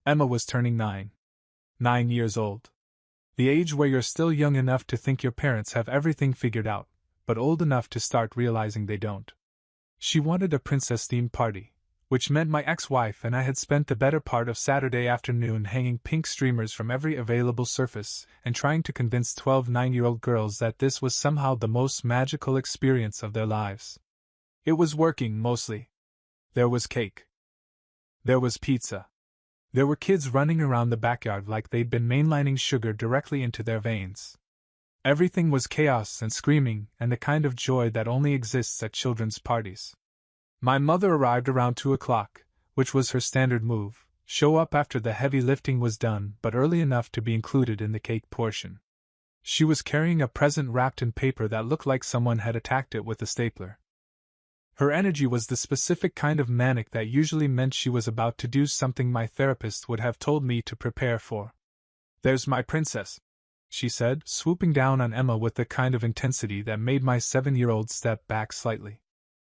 Emma was turning 9. 9 years old. The age where you're still young enough to think your parents have everything figured out, but old enough to start realizing they don't. She wanted a princess-themed party, which meant my ex-wife and I had spent the better part of Saturday afternoon hanging pink streamers from every available surface and trying to convince 12 9-year-old girls that this was somehow the most magical experience of their lives. It was working, mostly. There was cake. There was pizza. There were kids running around the backyard like they'd been mainlining sugar directly into their veins. Everything was chaos and screaming and the kind of joy that only exists at children's parties. My mother arrived around 2 o'clock, which was her standard move, show up after the heavy lifting was done but early enough to be included in the cake portion. She was carrying a present wrapped in paper that looked like someone had attacked it with a stapler. Her energy was the specific kind of manic that usually meant she was about to do something my therapist would have told me to prepare for. "There's my princess," she said, swooping down on Emma with the kind of intensity that made my 7-year-old step back slightly.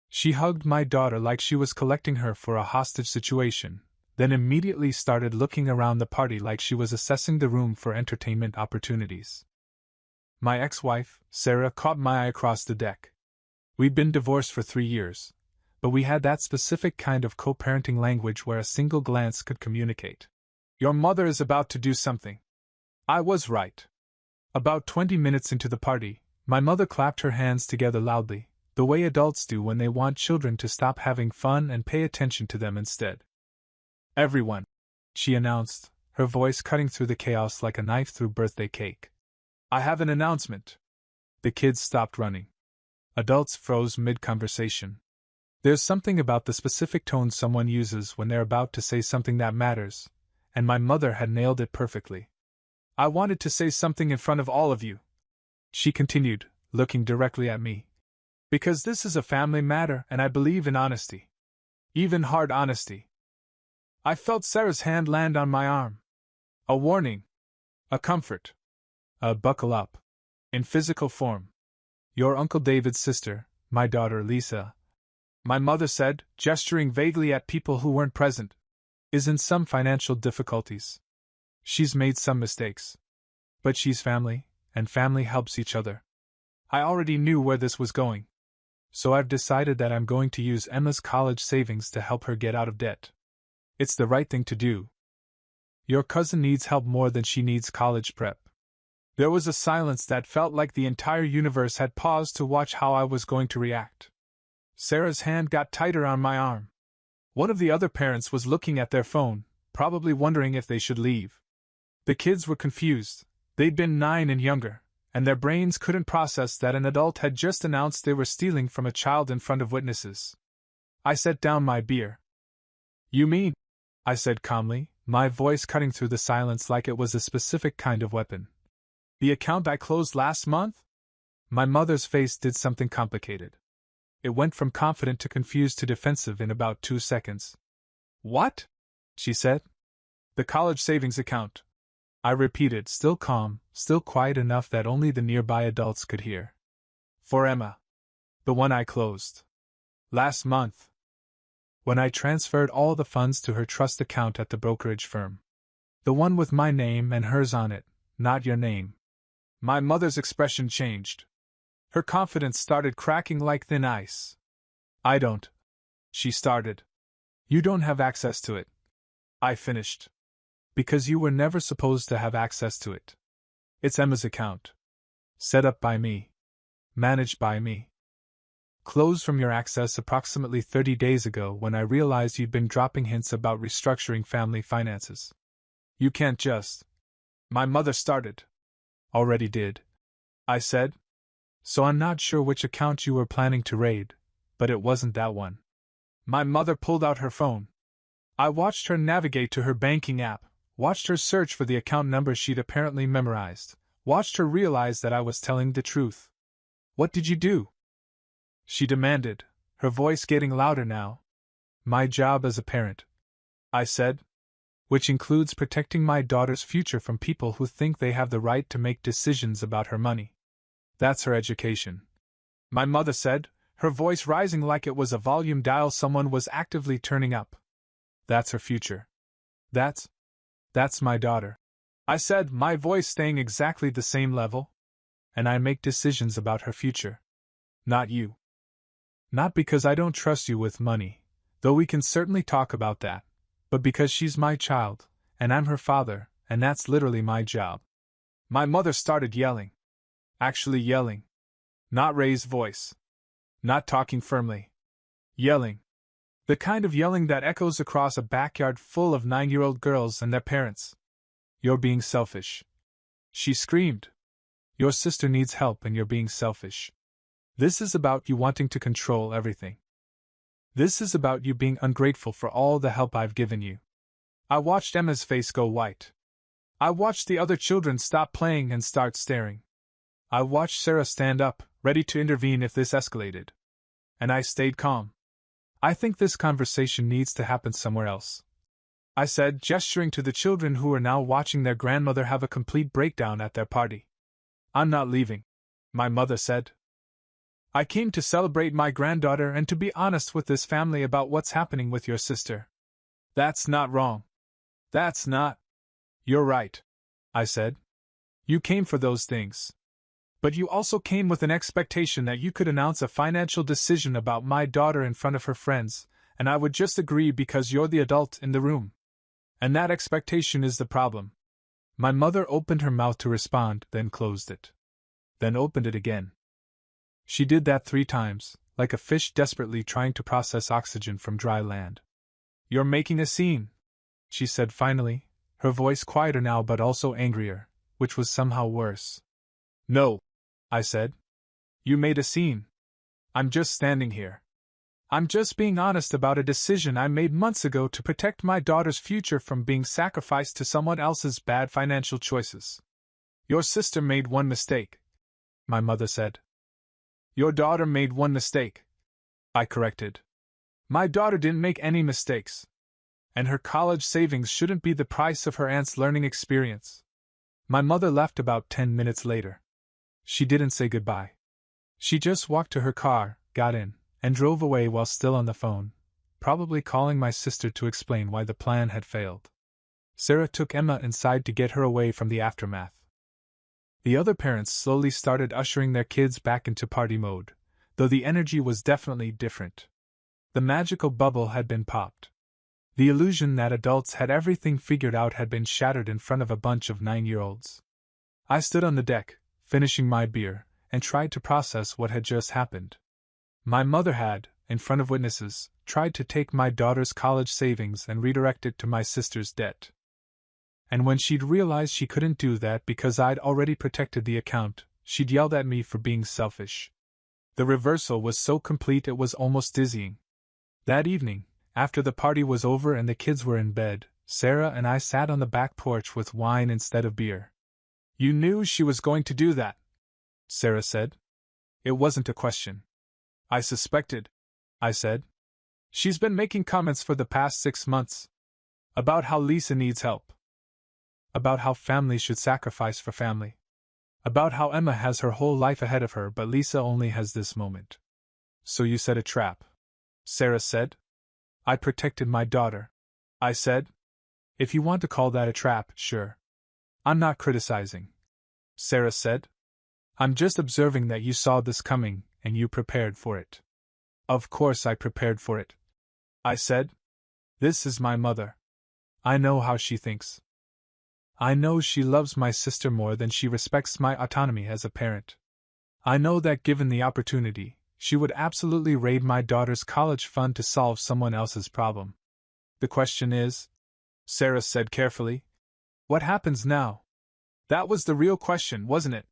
She hugged my daughter like she was collecting her for a hostage situation, then immediately started looking around the party like she was assessing the room for entertainment opportunities. My ex-wife, Sarah, caught my eye across the deck. We'd been divorced for 3 years, but we had that specific kind of co-parenting language where a single glance could communicate. "Your mother is about to do something." I was right. About 20 minutes into the party, my mother clapped her hands together loudly, the way adults do when they want children to stop having fun and pay attention to them instead. "Everyone," she announced, her voice cutting through the chaos like a knife through birthday cake. "I have an announcement." The kids stopped running. Adults froze mid-conversation. There's something about the specific tone someone uses when they're about to say something that matters, and my mother had nailed it perfectly. "I wanted to say something in front of all of you," she continued, looking directly at me. "Because this is a family matter and I believe in honesty. Even hard honesty." I felt Sarah's hand land on my arm. A warning. A comfort. A buckle up. In physical form. "Your Uncle David's sister, my daughter Lisa," my mother said, gesturing vaguely at people who weren't present, "is in some financial difficulties. She's made some mistakes. But she's family, and family helps each other." I already knew where this was going. So I've decided that I'm going to use Emma's college savings to help her get out of debt. It's the right thing to do. Your cousin needs help more than she needs college prep. There was a silence that felt like the entire universe had paused to watch how I was going to react. Sarah's hand got tighter on my arm. One of the other parents was looking at their phone, probably wondering if they should leave. The kids were confused. They'd been 9 and younger, and their brains couldn't process that an adult had just announced they were stealing from a child in front of witnesses. I set down my beer. "You mean?" I said calmly, my voice cutting through the silence like it was a specific kind of weapon. "The account I closed last month?" My mother's face did something complicated. It went from confident to confused to defensive in about 2 seconds. "What?" she said. "The college savings account," I repeated, still calm, still quiet enough that only the nearby adults could hear. "For Emma. The one I closed. Last month. When I transferred all the funds to her trust account at the brokerage firm. The one with my name and hers on it, not your name." My mother's expression changed. Her confidence started cracking like thin ice. "I don't," she started. "You don't have access to it," I finished. "Because you were never supposed to have access to it. It's Emma's account. Set up by me. Managed by me. Closed from your access approximately 30 days ago when I realized you'd been dropping hints about restructuring family finances. You can't just..." My mother started. "Already did," I said. "So I'm not sure which account you were planning to raid, but it wasn't that one." My mother pulled out her phone. I watched her navigate to her banking app, watched her search for the account number she'd apparently memorized, watched her realize that I was telling the truth. "What did you do?" she demanded, her voice getting louder now. "My job as a parent," I said. "Which includes protecting my daughter's future from people who think they have the right to make decisions about her money. That's her education," my mother said, her voice rising like it was a volume dial someone was actively turning up. "That's her future. That's..." That's my daughter, I said, my voice staying exactly the same level. And I make decisions about her future. Not you. Not because I don't trust you with money, though we can certainly talk about that, but because she's my child, and I'm her father, and that's literally my job. My mother started yelling. Actually yelling. Not raised voice. Not talking firmly. Yelling. The kind of yelling that echoes across a backyard full of 9-year-old girls and their parents. You're being selfish. She screamed. Your sister needs help and you're being selfish. This is about you wanting to control everything. This is about you being ungrateful for all the help I've given you. I watched Emma's face go white. I watched the other children stop playing and start staring. I watched Sarah stand up, ready to intervene if this escalated. And I stayed calm. I think this conversation needs to happen somewhere else, I said, gesturing to the children who were now watching their grandmother have a complete breakdown at their party. I'm not leaving, my mother said. I came to celebrate my granddaughter and to be honest with this family about what's happening with your sister. That's not wrong. That's not. You're right, I said. You came for those things. But you also came with an expectation that you could announce a financial decision about my daughter in front of her friends, and I would just agree because you're the adult in the room. And that expectation is the problem. My mother opened her mouth to respond, then closed it. Then opened it again. She did that 3 times, like a fish desperately trying to process oxygen from dry land. You're making a scene, she said finally, her voice quieter now but also angrier, which was somehow worse. No, I said. You made a scene. I'm just standing here. I'm just being honest about a decision I made months ago to protect my daughter's future from being sacrificed to someone else's bad financial choices. Your sister made one mistake, my mother said. Your daughter made one mistake, I corrected. My daughter didn't make any mistakes. And her college savings shouldn't be the price of her aunt's learning experience. My mother left about 10 minutes later. She didn't say goodbye. She just walked to her car, got in, and drove away while still on the phone, probably calling my sister to explain why the plan had failed. Sarah took Emma inside to get her away from the aftermath. The other parents slowly started ushering their kids back into party mode, though the energy was definitely different. The magical bubble had been popped. The illusion that adults had everything figured out had been shattered in front of a bunch of 9-year-olds. I stood on the deck, finishing my beer, and tried to process what had just happened. My mother had, in front of witnesses, tried to take my daughter's college savings and redirect it to my sister's debt. And when she'd realized she couldn't do that because I'd already protected the account, she'd yelled at me for being selfish. The reversal was so complete it was almost dizzying. That evening, after the party was over and the kids were in bed, Sarah and I sat on the back porch with wine instead of beer. You knew she was going to do that, Sarah said. It wasn't a question. I suspected, I said. She's been making comments for the past 6 months. About how Lisa needs help. About how family should sacrifice for family. About how Emma has her whole life ahead of her but Lisa only has this moment. So you set a trap, Sarah said. I protected my daughter, I said. If you want to call that a trap, sure. I'm not criticizing, Sarah said. I'm just observing that you saw this coming, and you prepared for it. Of course I prepared for it, I said. This is my mother. I know how she thinks. I know she loves my sister more than she respects my autonomy as a parent. I know that given the opportunity, she would absolutely raid my daughter's college fund to solve someone else's problem. The question is, Sarah said carefully, what happens now? That was the real question, wasn't it?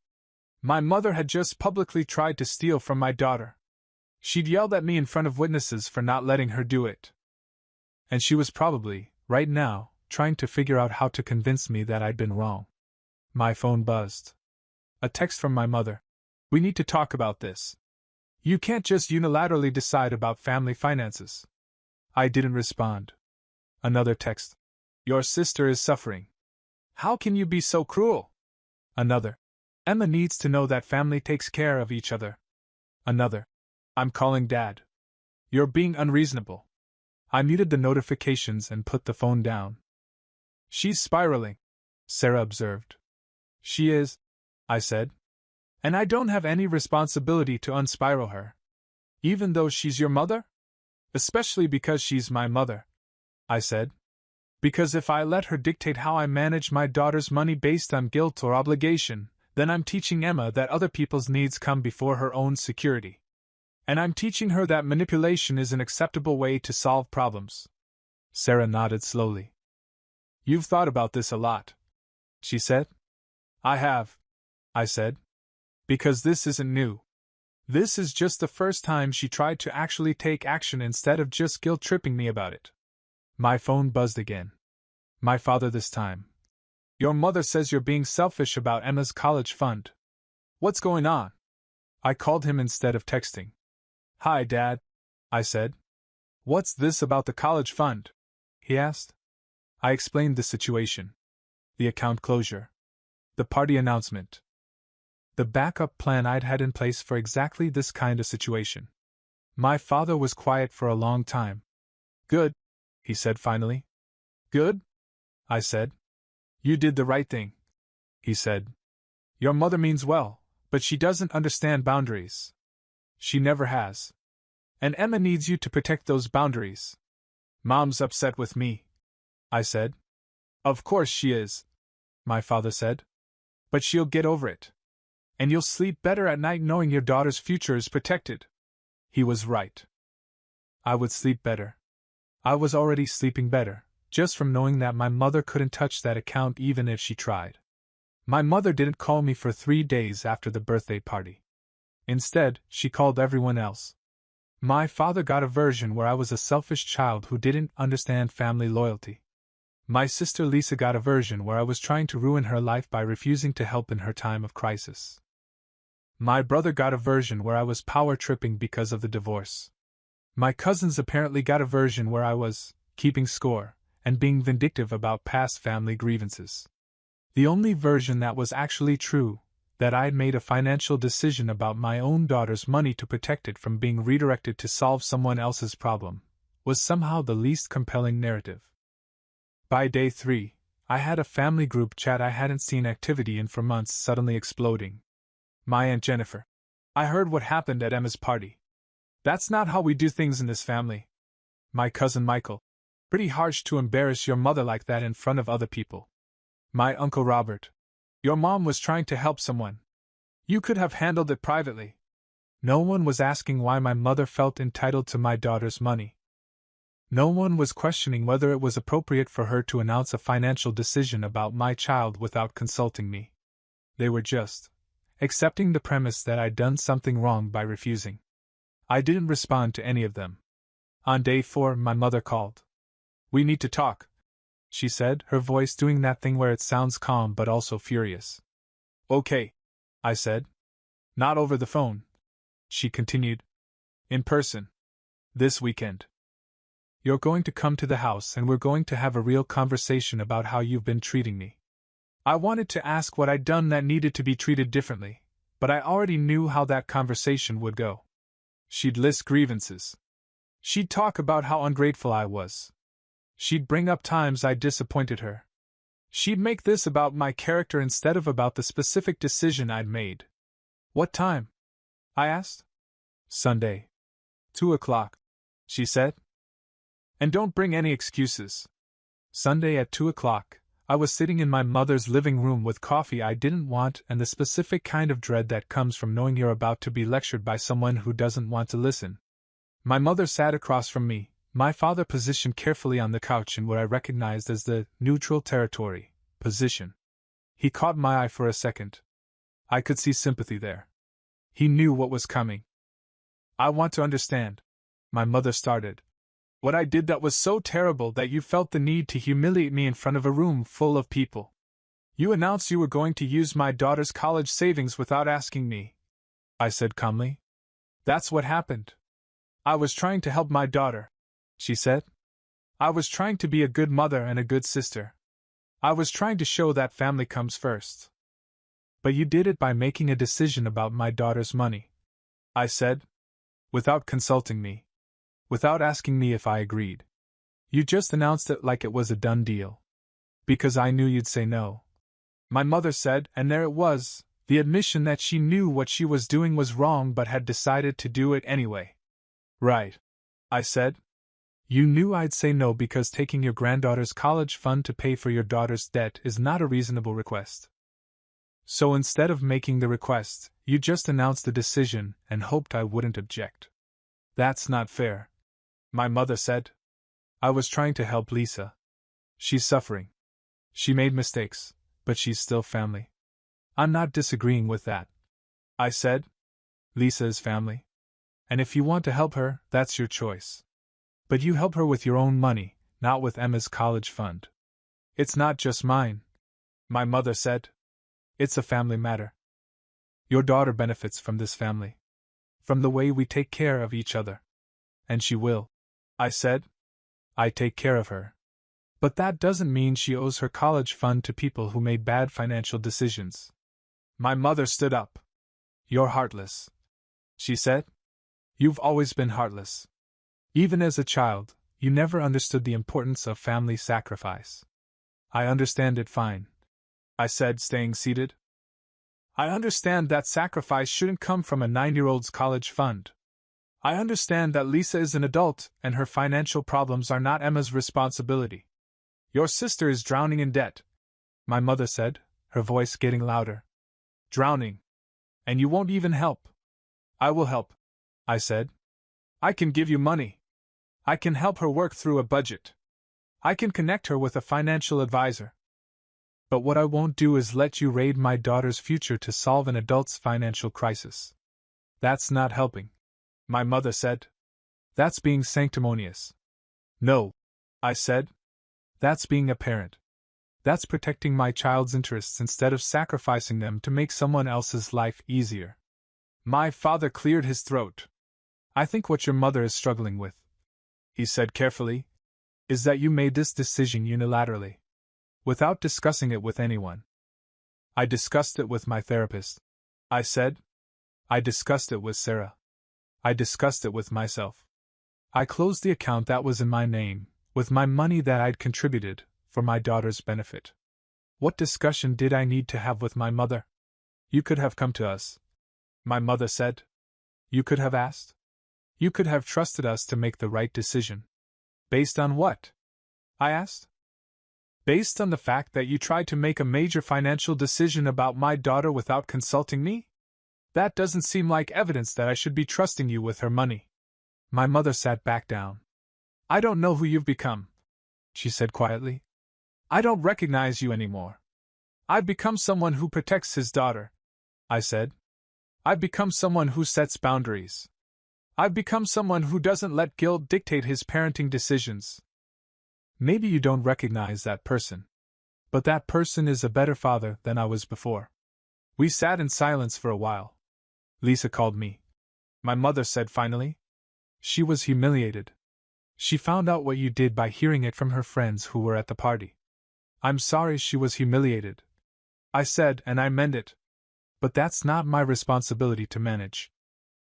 My mother had just publicly tried to steal from my daughter. She'd yelled at me in front of witnesses for not letting her do it. And she was probably, right now, trying to figure out how to convince me that I'd been wrong. My phone buzzed. A text from my mother. We need to talk about this. You can't just unilaterally decide about family finances. I didn't respond. Another text. Your sister is suffering. How can you be so cruel? Another. Emma needs to know that family takes care of each other. Another. I'm calling Dad. You're being unreasonable. I muted the notifications and put the phone down. She's spiraling, Sarah observed. She is, I said. And I don't have any responsibility to unspiral her. Even though she's your mother? Especially because she's my mother, I said. Because if I let her dictate how I manage my daughter's money based on guilt or obligation, then I'm teaching Emma that other people's needs come before her own security. And I'm teaching her that manipulation is an acceptable way to solve problems. Sarah nodded slowly. You've thought about this a lot, she said. I have, I said. Because this isn't new. This is just the first time she tried to actually take action instead of just guilt-tripping me about it. My phone buzzed again. My father this time. Your mother says you're being selfish about Emma's college fund. What's going on? I called him instead of texting. Hi, Dad, I said. What's this about the college fund? He asked. I explained the situation. The account closure. The party announcement. The backup plan I'd had in place for exactly this kind of situation. My father was quiet for a long time. Good, he said finally. Good? I said. You did the right thing, he said. Your mother means well, but she doesn't understand boundaries. She never has. And Emma needs you to protect those boundaries. Mom's upset with me, I said. Of course she is, my father said. But she'll get over it. And you'll sleep better at night knowing your daughter's future is protected. He was right. I would sleep better. I was already sleeping better, just from knowing that my mother couldn't touch that account even if she tried. My mother didn't call me for 3 days after the birthday party. Instead, she called everyone else. My father got a version where I was a selfish child who didn't understand family loyalty. My sister Lisa got a version where I was trying to ruin her life by refusing to help in her time of crisis. My brother got a version where I was power-tripping because of the divorce. My cousins apparently got a version where I was keeping score and being vindictive about past family grievances. The only version that was actually true, that I had made a financial decision about my own daughter's money to protect it from being redirected to solve someone else's problem, was somehow the least compelling narrative. By day 3, I had a family group chat I hadn't seen activity in for months suddenly exploding. My Aunt Jennifer. I heard what happened at Emma's party. That's not how we do things in this family. My cousin Michael. Pretty harsh to embarrass your mother like that in front of other people. My Uncle Robert. Your mom was trying to help someone. You could have handled it privately. No one was asking why my mother felt entitled to my daughter's money. No one was questioning whether it was appropriate for her to announce a financial decision about my child without consulting me. They were just accepting the premise that I'd done something wrong by refusing. I didn't respond to any of them. On day 4, my mother called. We need to talk, she said, her voice doing that thing where it sounds calm but also furious. Okay, I said. Not over the phone, she continued. In person. This weekend. You're going to come to the house and we're going to have a real conversation about how you've been treating me. I wanted to ask what I'd done that needed to be treated differently, but I already knew how that conversation would go. She'd list grievances. She'd talk about how ungrateful I was. She'd bring up times I disappointed her. She'd make this about my character instead of about the specific decision I'd made. What time? I asked. Sunday. 2 o'clock, she said. And don't bring any excuses. Sunday at 2 o'clock, I was sitting in my mother's living room with coffee I didn't want and the specific kind of dread that comes from knowing you're about to be lectured by someone who doesn't want to listen. My mother sat across from me, my father positioned carefully on the couch in what I recognized as the neutral territory position. He caught my eye for a second. I could see sympathy there. He knew what was coming. I want to understand. My mother started. What I did that was so terrible that you felt the need to humiliate me in front of a room full of people. You announced you were going to use my daughter's college savings without asking me, I said calmly. That's what happened. I was trying to help my daughter, she said. I was trying to be a good mother and a good sister. I was trying to show that family comes first. But you did it by making a decision about my daughter's money, I said, without consulting me. Without asking me if I agreed. You just announced it like it was a done deal. Because I knew you'd say no. My mother said, and there it was, the admission that she knew what she was doing was wrong but had decided to do it anyway. Right, I said. You knew I'd say no because taking your granddaughter's college fund to pay for your daughter's debt is not a reasonable request. So instead of making the request, you just announced the decision and hoped I wouldn't object. That's not fair, my mother said. I was trying to help Lisa. She's suffering. She made mistakes, but she's still family. I'm not disagreeing with that, I said. Lisa is family. And if you want to help her, that's your choice. But you help her with your own money, not with Emma's college fund. It's not just mine, my mother said. It's a family matter. Your daughter benefits from this family, from the way we take care of each other. And she will, I said. I take care of her. But that doesn't mean she owes her college fund to people who made bad financial decisions. My mother stood up. You're heartless, she said. You've always been heartless. Even as a child, you never understood the importance of family sacrifice. I understand it fine, I said, staying seated. I understand that sacrifice shouldn't come from a 9-year-old's college fund. I understand that Lisa is an adult and her financial problems are not Emma's responsibility. Your sister is drowning in debt, my mother said, her voice getting louder. Drowning. And you won't even help. I will help, I said. I can give you money. I can help her work through a budget. I can connect her with a financial advisor. But what I won't do is let you raid my daughter's future to solve an adult's financial crisis. That's not helping, my mother said. That's being sanctimonious. No, I said. That's being a parent. That's protecting my child's interests instead of sacrificing them to make someone else's life easier. My father cleared his throat. I think what your mother is struggling with, he said carefully, is that you made this decision unilaterally, without discussing it with anyone. I discussed it with my therapist, I said. I discussed it with Sarah. I discussed it with myself. I closed the account that was in my name, with my money that I'd contributed, for my daughter's benefit. What discussion did I need to have with my mother? You could have come to us, my mother said. You could have asked. You could have trusted us to make the right decision. Based on what? I asked. Based on the fact that you tried to make a major financial decision about my daughter without consulting me? That doesn't seem like evidence that I should be trusting you with her money. My mother sat back down. I don't know who you've become, she said quietly. I don't recognize you anymore. I've become someone who protects his daughter, I said. I've become someone who sets boundaries. I've become someone who doesn't let guilt dictate his parenting decisions. Maybe you don't recognize that person. But that person is a better father than I was before. We sat in silence for a while. Lisa called me, my mother said finally. She was humiliated. She found out what you did by hearing it from her friends who were at the party. I'm sorry she was humiliated, I said, and I meant it. But that's not my responsibility to manage.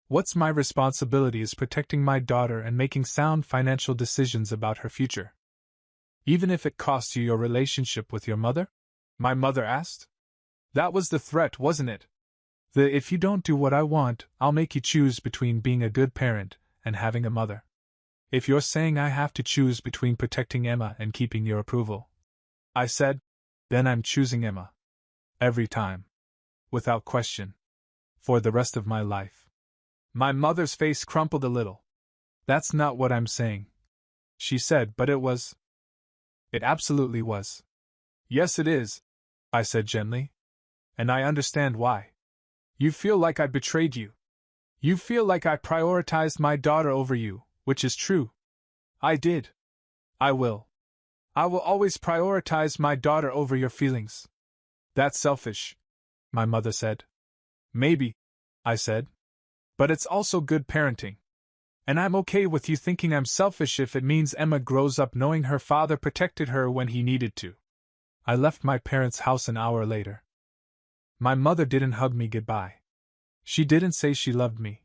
What's my responsibility is protecting my daughter and making sound financial decisions about her future. Even if it costs you your relationship with your mother? My mother asked. That was the threat, wasn't it? If you don't do what I want, I'll make you choose between being a good parent and having a mother. If you're saying I have to choose between protecting Emma and keeping your approval, I said, then I'm choosing Emma. Every time. Without question. For the rest of my life. My mother's face crumpled a little. That's not what I'm saying, she said, but it was. It absolutely was. Yes, it is, I said gently. And I understand why. You feel like I betrayed you. You feel like I prioritized my daughter over you, which is true. I did. I will. I will always prioritize my daughter over your feelings. That's selfish, my mother said. Maybe, I said. But it's also good parenting. And I'm okay with you thinking I'm selfish if it means Emma grows up knowing her father protected her when he needed to. I left my parents' house an hour later. My mother didn't hug me goodbye. She didn't say she loved me.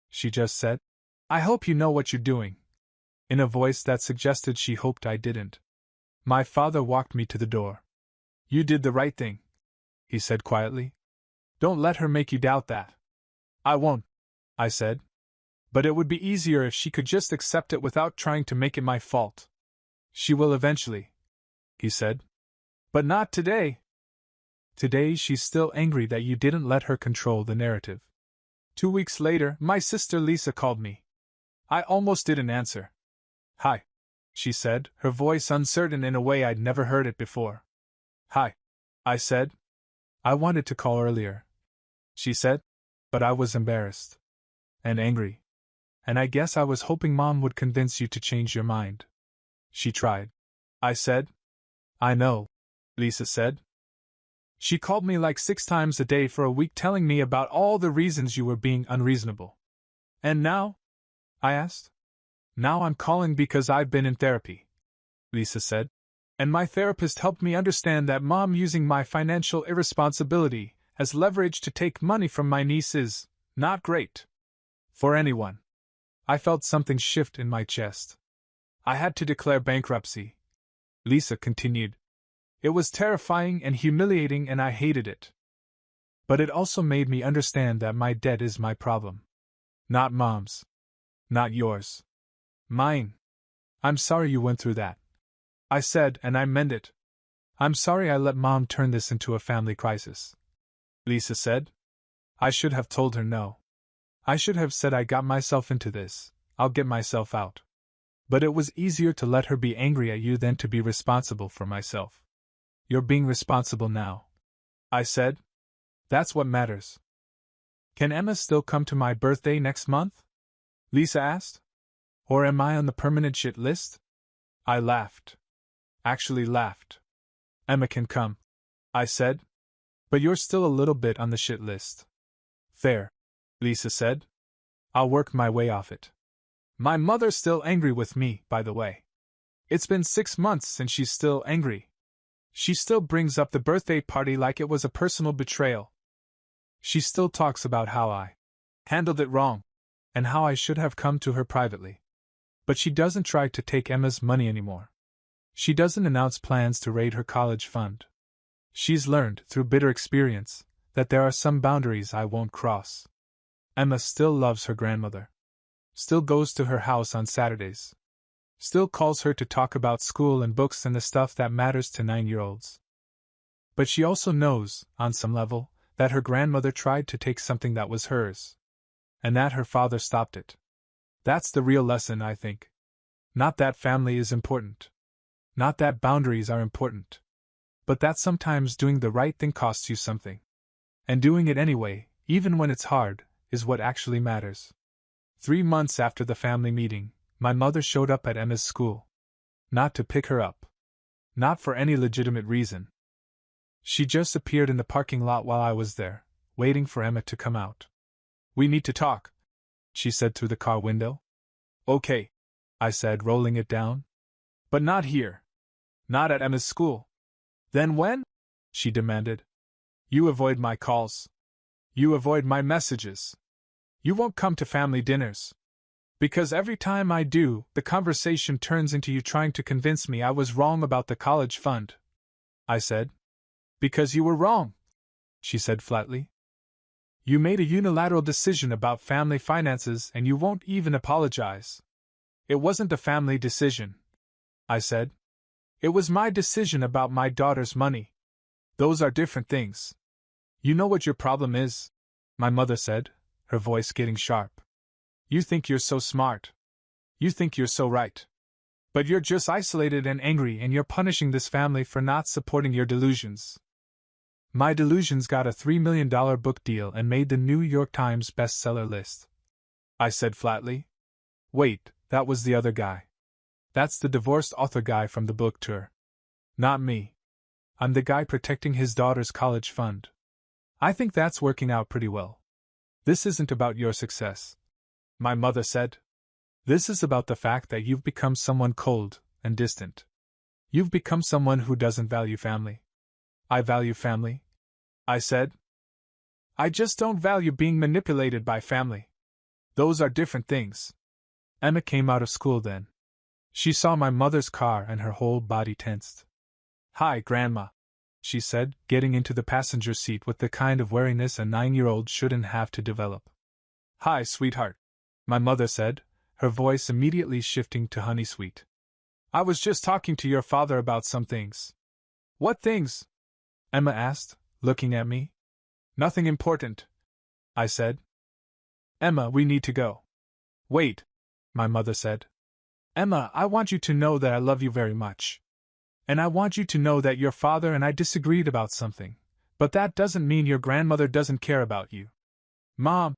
She just said, I hope you know what you're doing, in a voice that suggested she hoped I didn't. My father walked me to the door. You did the right thing, he said quietly. Don't let her make you doubt that. I won't, I said. But it would be easier if she could just accept it without trying to make it my fault. She will eventually, he said. But not today. Today she's still angry that you didn't let her control the narrative. 2 weeks later, my sister Lisa called me. I almost didn't answer. Hi, she said, her voice uncertain in a way I'd never heard it before. Hi, I said. I wanted to call earlier, she said, but I was embarrassed. And angry. And I guess I was hoping Mom would convince you to change your mind. She tried. I said. I know, Lisa said. She called me like 6 times a day for a week telling me about all the reasons you were being unreasonable. And now? I asked. Now I'm calling because I've been in therapy, Lisa said. And my therapist helped me understand that Mom using my financial irresponsibility as leverage to take money from my niece is not great for anyone. I felt something shift in my chest. I had to declare bankruptcy, Lisa continued. It was terrifying and humiliating and I hated it. But it also made me understand that my debt is my problem. Not Mom's. Not yours. Mine. I'm sorry you went through that, I said, and I meant it. I'm sorry I let Mom turn this into a family crisis, Lisa said. I should have told her no. I should have said I got myself into this, I'll get myself out. But it was easier to let her be angry at you than to be responsible for myself. You're being responsible now, I said. That's what matters. Can Emma still come to my birthday next month? Lisa asked. Or am I on the permanent shit list? I laughed. Actually laughed. Emma can come, I said. But you're still a little bit on the shit list. Fair, Lisa said. I'll work my way off it. My mother's still angry with me, by the way. It's been 6 months and she's still angry. She still brings up the birthday party like it was a personal betrayal. She still talks about how I handled it wrong, and how I should have come to her privately. But she doesn't try to take Emma's money anymore. She doesn't announce plans to raid her college fund. She's learned, through bitter experience, that there are some boundaries I won't cross. Emma still loves her grandmother. Still goes to her house on Saturdays. Still calls her to talk about school and books and the stuff that matters to 9-year-olds. But she also knows, on some level, that her grandmother tried to take something that was hers. And that her father stopped it. That's the real lesson, I think. Not that family is important. Not that boundaries are important. But that sometimes doing the right thing costs you something. And doing it anyway, even when it's hard, is what actually matters. 3 months after the family meeting, my mother showed up at Emma's school. Not to pick her up. Not for any legitimate reason. She just appeared in the parking lot while I was there, waiting for Emma to come out. We need to talk, she said through the car window. Okay, I said, rolling it down. But not here. Not at Emma's school. Then when? She demanded. You avoid my calls. You avoid my messages. You won't come to family dinners. Because every time I do, the conversation turns into you trying to convince me I was wrong about the college fund, I said. Because you were wrong, she said flatly. You made a unilateral decision about family finances and you won't even apologize. It wasn't a family decision, I said. It was my decision about my daughter's money. Those are different things. You know what your problem is? My mother said, her voice getting sharp. You think you're so smart. You think you're so right. But you're just isolated and angry and you're punishing this family for not supporting your delusions. My delusions got a $3 million book deal and made the New York Times bestseller list, I said flatly. Wait, that was the other guy. That's the divorced author guy from the book tour. Not me. I'm the guy protecting his daughter's college fund. I think that's working out pretty well. This isn't about your success, my mother said. This is about the fact that you've become someone cold and distant. You've become someone who doesn't value family. I value family, I said. I just don't value being manipulated by family. Those are different things. Emma came out of school then. She saw my mother's car and her whole body tensed. "Hi, Grandma," she said, getting into the passenger seat with the kind of wariness a 9-year-old shouldn't have to develop. "Hi, sweetheart," my mother said, her voice immediately shifting to honey sweet. "I was just talking to your father about some things." "What things?" Emma asked, looking at me. "Nothing important," I said. "Emma, we need to go." "Wait," my mother said. "Emma, I want you to know that I love you very much. And I want you to know that your father and I disagreed about something, but that doesn't mean your grandmother doesn't care about you." "Mom,"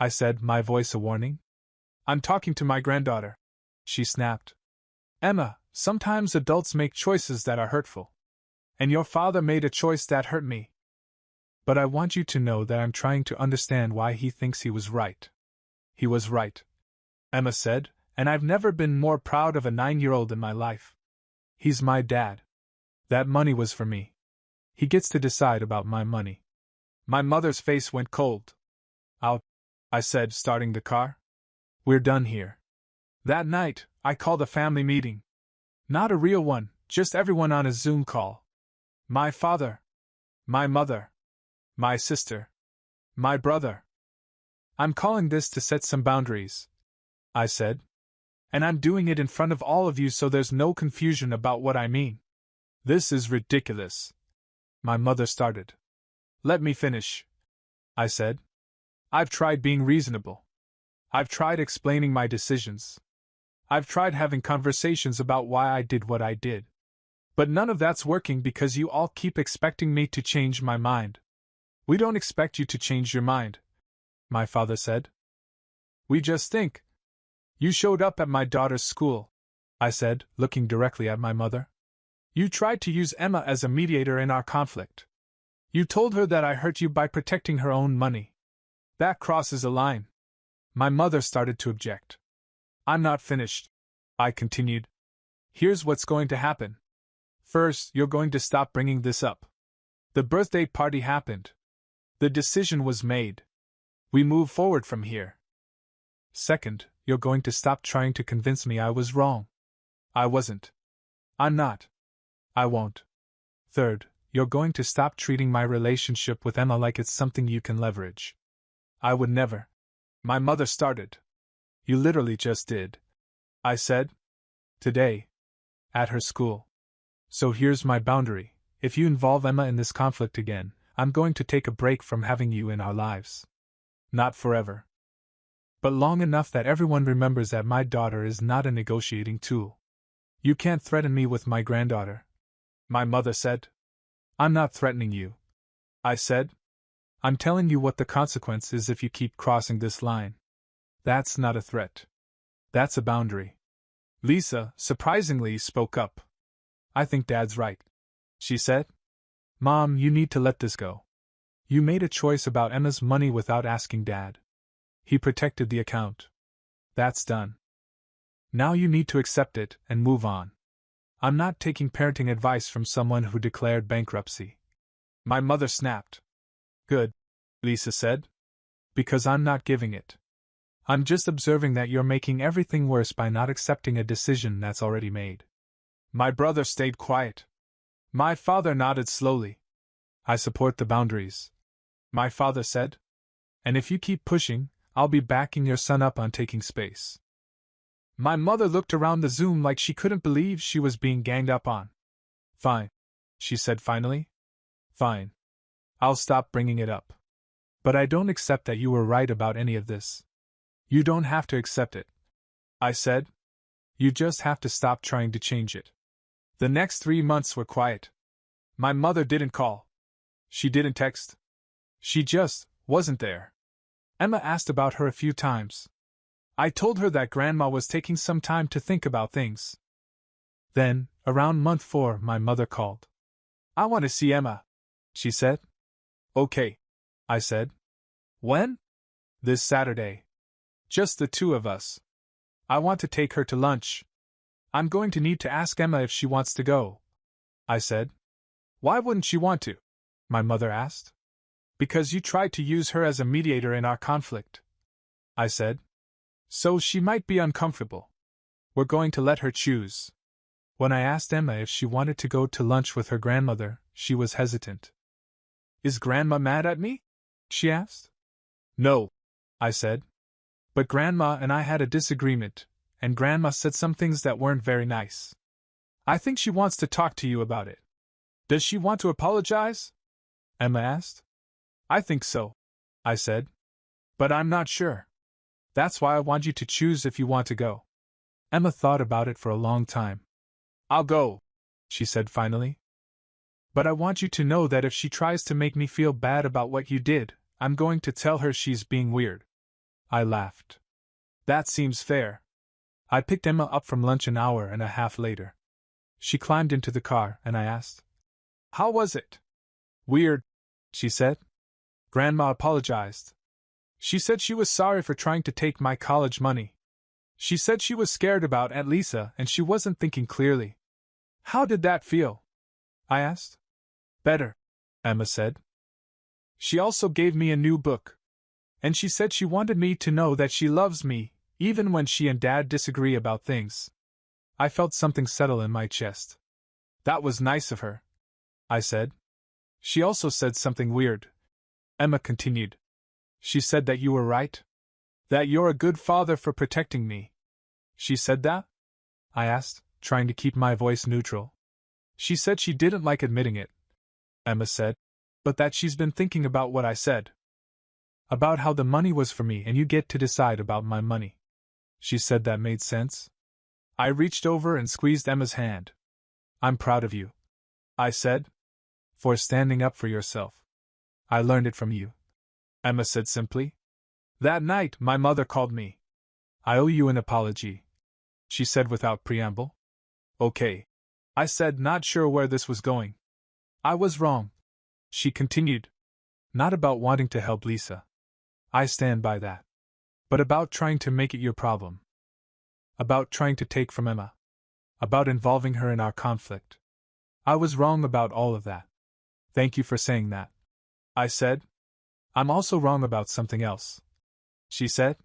I said, my voice a warning. "I'm talking to my granddaughter," she snapped. "Emma, sometimes adults make choices that are hurtful. And your father made a choice that hurt me. But I want you to know that I'm trying to understand why he thinks he was right." "He was right," Emma said, "and I've never been more proud of a 9-year-old in my life. He's my dad. That money was for me. He gets to decide about my money." My mother's face went cold. "Out," I said, starting the car. "We're done here." That night, I called a family meeting. Not a real one, just everyone on a Zoom call. My father. My mother. My sister. My brother. "I'm calling this to set some boundaries," I said. "And I'm doing it in front of all of you so there's no confusion about what I mean." "This is ridiculous," my mother started. "Let me finish," I said. "I've tried being reasonable. I've tried explaining my decisions. I've tried having conversations about why I did what I did. But none of that's working because you all keep expecting me to change my mind." "We don't expect you to change your mind," my father said. "We just think. You showed up at my daughter's school," I said, looking directly at my mother. "You tried to use Emma as a mediator in our conflict. You told her that I hurt you by protecting her own money. That crosses a line." My mother started to object. "I'm not finished," I continued. "Here's what's going to happen. First, you're going to stop bringing this up. The birthday party happened. The decision was made. We move forward from here. Second, you're going to stop trying to convince me I was wrong. I wasn't. I'm not. I won't. Third, you're going to stop treating my relationship with Emma like it's something you can leverage. I would never." My mother started. "You literally just did," I said. "Today. At her school. So here's my boundary. If you involve Emma in this conflict again, I'm going to take a break from having you in our lives. Not forever. But long enough that everyone remembers that my daughter is not a negotiating tool. You can't threaten me with my granddaughter," my mother said. "I'm not threatening you," I said. "I'm telling you what the consequence is if you keep crossing this line. That's not a threat. That's a boundary." Lisa, surprisingly, spoke up. "I think Dad's right," she said. "Mom, you need to let this go. You made a choice about Emma's money without asking Dad. He protected the account. That's done. Now you need to accept it and move on. I'm not taking parenting advice from someone who declared bankruptcy." My mother snapped. "Good," Lisa said. "Because I'm not giving it. I'm just observing that you're making everything worse by not accepting a decision that's already made." My brother stayed quiet. My father nodded slowly. "I support the boundaries," my father said. "And if you keep pushing, I'll be backing your son up on taking space." My mother looked around the Zoom like she couldn't believe she was being ganged up on. "Fine," she said finally. "Fine. I'll stop bringing it up. But I don't accept that you were right about any of this." "You don't have to accept it," I said. "You just have to stop trying to change it." The next 3 months were quiet. My mother didn't call. She didn't text. She just wasn't there. Emma asked about her a few times. I told her that Grandma was taking some time to think about things. Then, around month 4, my mother called. "I want to see Emma," she said. "Okay," I said. "When?" "This Saturday. Just the two of us. I want to take her to lunch." "I'm going to need to ask Emma if she wants to go," I said. "Why wouldn't she want to?" my mother asked. "Because you tried to use her as a mediator in our conflict," I said. "So she might be uncomfortable." We're going to let her choose. When I asked Emma if she wanted to go to lunch with her grandmother, she was hesitant. Is Grandma mad at me? She asked. No, I said. But Grandma and I had a disagreement, and Grandma said some things that weren't very nice. I think she wants to talk to you about it. Does she want to apologize? Emma asked. I think so, I said. But I'm not sure. That's why I want you to choose if you want to go. Emma thought about it for a long time. I'll go, she said finally. But I want you to know that if she tries to make me feel bad about what you did, I'm going to tell her she's being weird. I laughed. That seems fair. I picked Emma up from lunch an hour and a half later. She climbed into the car, and I asked, How was it? Weird, she said. Grandma apologized. She said she was sorry for trying to take my college money. She said she was scared about Aunt Lisa and she wasn't thinking clearly. How did that feel? I asked. Better, Emma said. She also gave me a new book. And she said she wanted me to know that she loves me, even when she and Dad disagree about things. I felt something settle in my chest. That was nice of her, I said. She also said something weird. Emma continued. She said that you were right? That you're a good father for protecting me. She said that? I asked, trying to keep my voice neutral. She said she didn't like admitting it, Emma said, but that she's been thinking about what I said. About how the money was for me and you get to decide about my money. She said that made sense. I reached over and squeezed Emma's hand. I'm proud of you, I said, for standing up for yourself. I learned it from you, Emma said simply. That night, my mother called me. I owe you an apology, she said without preamble. Okay, I said, not sure where this was going. I was wrong, she continued. Not about wanting to help Lisa. I stand by that. But about trying to make it your problem. About trying to take from Emma. About involving her in our conflict. I was wrong about all of that. Thank you for saying that, I said. I'm also wrong about something else, she said.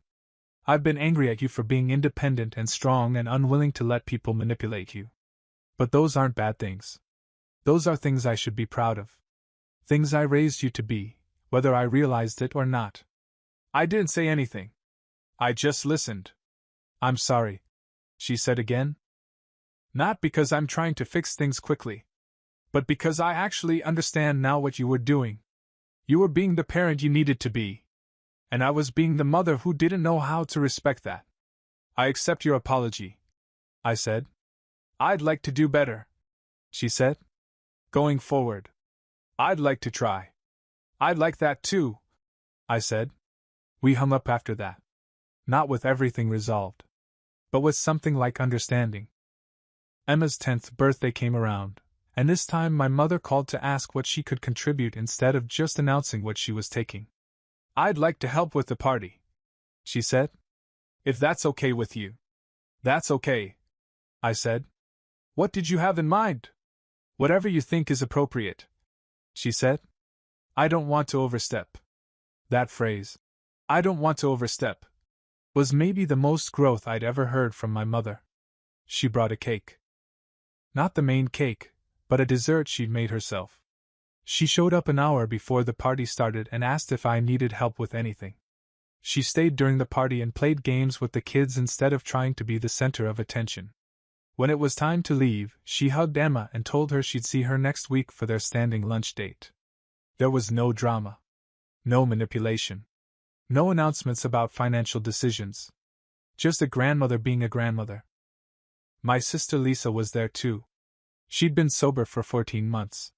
I've been angry at you for being independent and strong and unwilling to let people manipulate you. But those aren't bad things. Those are things I should be proud of. Things I raised you to be, whether I realized it or not. I didn't say anything. I just listened. I'm sorry, she said again. Not because I'm trying to fix things quickly, but because I actually understand now what you were doing. You were being the parent you needed to be. And I was being the mother who didn't know how to respect that. I accept your apology, I said. I'd like to do better, she said. Going forward. I'd like to try. I'd like that too, I said. We hung up after that. Not with everything resolved, but with something like understanding. Emma's 10th birthday came around, and this time my mother called to ask what she could contribute instead of just announcing what she was taking. I'd like to help with the party, she said. If that's okay with you. That's okay, I said. What did you have in mind? Whatever you think is appropriate, she said. I don't want to overstep. That phrase, I don't want to overstep, was maybe the most growth I'd ever heard from my mother. She brought a cake. Not the main cake, but a dessert she'd made herself. She showed up an hour before the party started and asked if I needed help with anything. She stayed during the party and played games with the kids instead of trying to be the center of attention. When it was time to leave, she hugged Emma and told her she'd see her next week for their standing lunch date. There was no drama. No manipulation. No announcements about financial decisions. Just a grandmother being a grandmother. My sister Lisa was there too. She'd been sober for 14 months.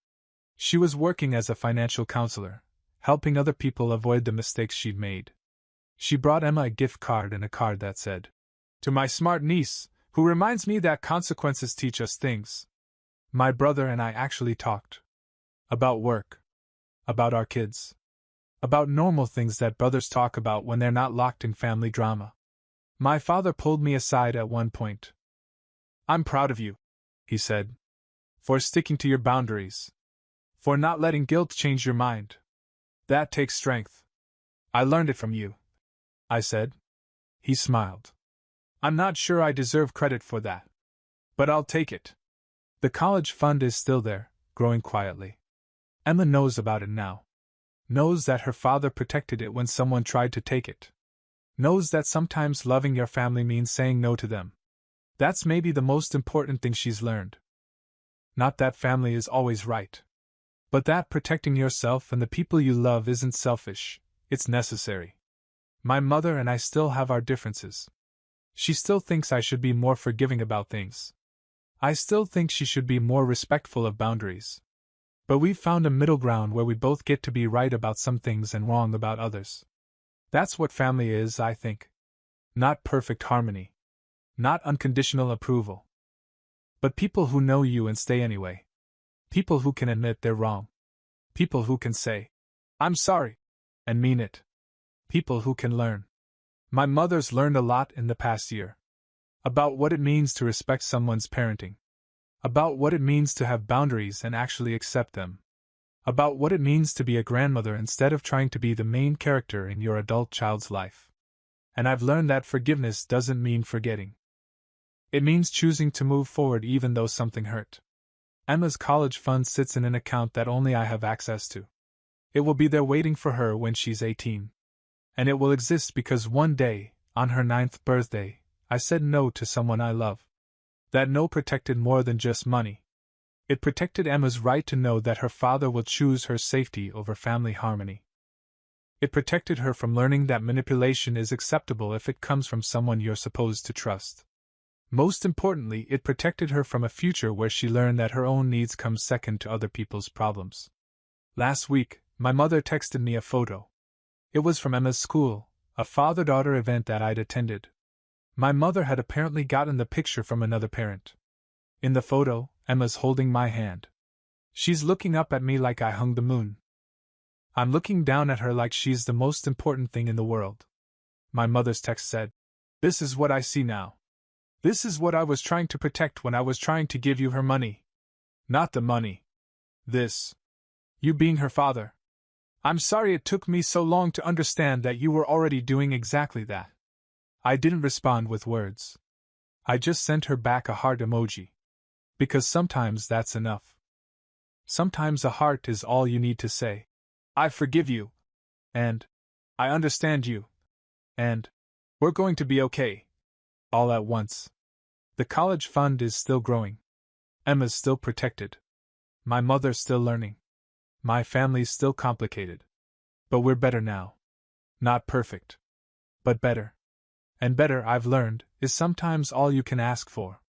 She was working as a financial counselor, helping other people avoid the mistakes she'd made. She brought Emma a gift card and a card that said, "To my smart niece, who reminds me that consequences teach us things." My brother and I actually talked. About work. About our kids. About normal things that brothers talk about when they're not locked in family drama. My father pulled me aside at one point. "I'm proud of you," he said. "For sticking to your boundaries. For not letting guilt change your mind. That takes strength. I learned it from you," I said. He smiled. I'm not sure I deserve credit for that. But I'll take it. The college fund is still there, growing quietly. Emma knows about it now. Knows that her father protected it when someone tried to take it. Knows that sometimes loving your family means saying no to them. That's maybe the most important thing she's learned. Not that family is always right. But that protecting yourself and the people you love isn't selfish, it's necessary. My mother and I still have our differences. She still thinks I should be more forgiving about things. I still think she should be more respectful of boundaries. But we've found a middle ground where we both get to be right about some things and wrong about others. That's what family is, I think. Not perfect harmony. Not unconditional approval. But people who know you and stay anyway. People who can admit they're wrong. People who can say, "I'm sorry," and mean it. People who can learn. My mother's learned a lot in the past year. About what it means to respect someone's parenting. About what it means to have boundaries and actually accept them. About what it means to be a grandmother instead of trying to be the main character in your adult child's life. And I've learned that forgiveness doesn't mean forgetting. It means choosing to move forward even though something hurt. Emma's college fund sits in an account that only I have access to. It will be there waiting for her when she's 18. And it will exist because one day, on her 9th birthday, I said no to someone I love. That no protected more than just money. It protected Emma's right to know that her father will choose her safety over family harmony. It protected her from learning that manipulation is acceptable if it comes from someone you're supposed to trust. Most importantly, it protected her from a future where she learned that her own needs come second to other people's problems. Last week, my mother texted me a photo. It was from Emma's school, a father-daughter event that I'd attended. My mother had apparently gotten the picture from another parent. In the photo, Emma's holding my hand. She's looking up at me like I hung the moon. I'm looking down at her like she's the most important thing in the world. My mother's text said, "This is what I see now. This is what I was trying to protect when I was trying to give you her money. Not the money. This. You being her father. I'm sorry it took me so long to understand that you were already doing exactly that." I didn't respond with words. I just sent her back a heart emoji. Because sometimes that's enough. Sometimes a heart is all you need to say, "I forgive you," and "I understand you," and "We're going to be okay," all at once. The college fund is still growing. Emma's still protected. My mother's still learning. My family's still complicated. But we're better now. Not perfect. But better. And better, I've learned, is sometimes all you can ask for.